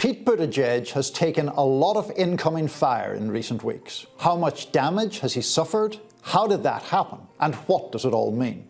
Pete Buttigieg has taken a lot of incoming fire in recent weeks. How much damage has he suffered? How did that happen? And what does it all mean?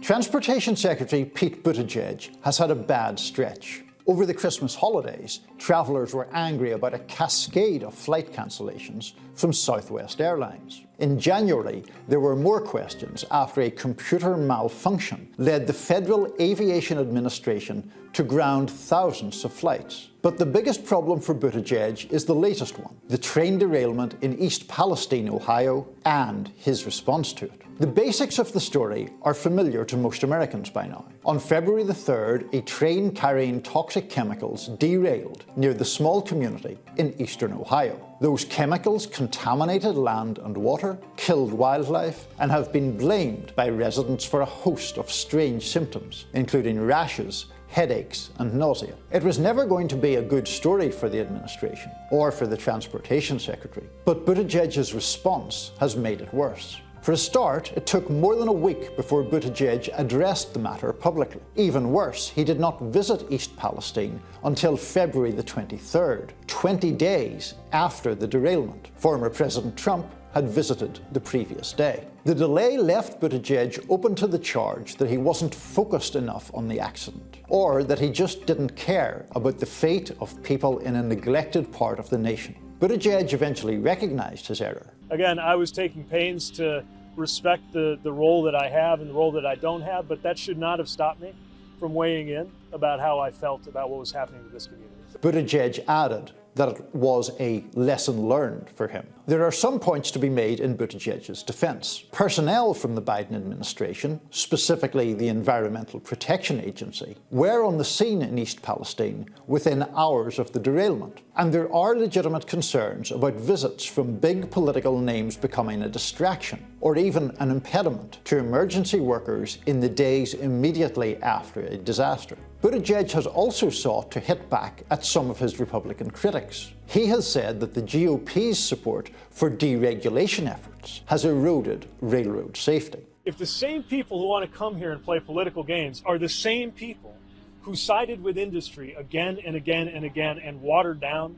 Transportation Secretary Pete Buttigieg has had a bad stretch. Over the Christmas holidays, travellers were angry about a cascade of flight cancellations from Southwest Airlines. In January, there were more questions after a computer malfunction led the Federal Aviation Administration to ground thousands of flights. But the biggest problem for Buttigieg is the latest one, the train derailment in East Palestine, Ohio, and his response to it. The basics of the story are familiar to most Americans by now. On February the 3rd, a train carrying toxic chemicals derailed near the small community in eastern Ohio. Those chemicals contaminated land and water, killed wildlife, and have been blamed by residents for a host of strange symptoms, including rashes, headaches, and nausea. It was never going to be a good story for the administration or for the Transportation Secretary, but Buttigieg's response has made it worse. For a start, it took more than a week before Buttigieg addressed the matter publicly. Even worse, he did not visit East Palestine until February the 23rd, 20 days after the derailment. Former President Trump had visited the previous day. The delay left Buttigieg open to the charge that he wasn't focused enough on the accident, or that he just didn't care about the fate of people in a neglected part of the nation. Buttigieg eventually recognized his error. Again, I was taking pains to respect the role that I have and the role that I don't have, but that should not have stopped me from weighing in about how I felt about what was happening to this community. Buttigieg added that it was a lesson learned for him. There are some points to be made in Buttigieg's defense. Personnel from the Biden administration, specifically the Environmental Protection Agency, were on the scene in East Palestine within hours of the derailment. And there are legitimate concerns about visits from big political names becoming a distraction, or even an impediment to emergency workers in the days immediately after a disaster. Buttigieg has also sought to hit back at some of his Republican critics. He has said that the GOP's support for deregulation efforts has eroded railroad safety. If the same people who want to come here and play political games are the same people who sided with industry again and again and again and watered down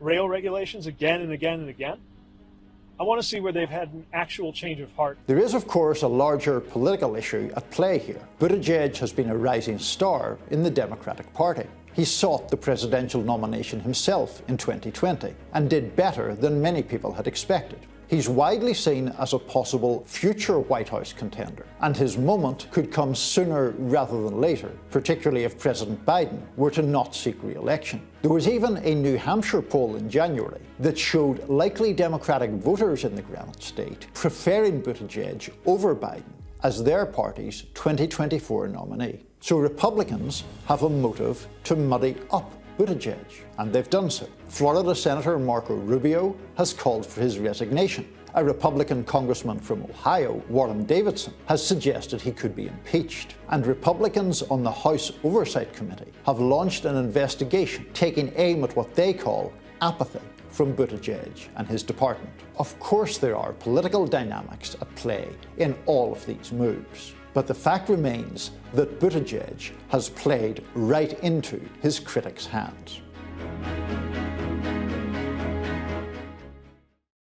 rail regulations again and again and again, I want to see where they've had an actual change of heart. There is, of course, a larger political issue at play here. Buttigieg has been a rising star in the Democratic Party. He sought the presidential nomination himself in 2020 and did better than many people had expected. He's widely seen as a possible future White House contender, and his moment could come sooner rather than later, particularly if President Biden were to not seek re-election. There was even a New Hampshire poll in January that showed likely Democratic voters in the Granite State preferring Buttigieg over Biden as their party's 2024 nominee. So Republicans have a motive to muddy up Buttigieg, and they've done so. Florida Senator Marco Rubio has called for his resignation. A Republican congressman from Ohio, Warren Davidson, has suggested he could be impeached. And Republicans on the House Oversight Committee have launched an investigation taking aim at what they call apathy from Buttigieg and his department. Of course, there are political dynamics at play in all of these moves. But the fact remains that Buttigieg has played right into his critics' hands.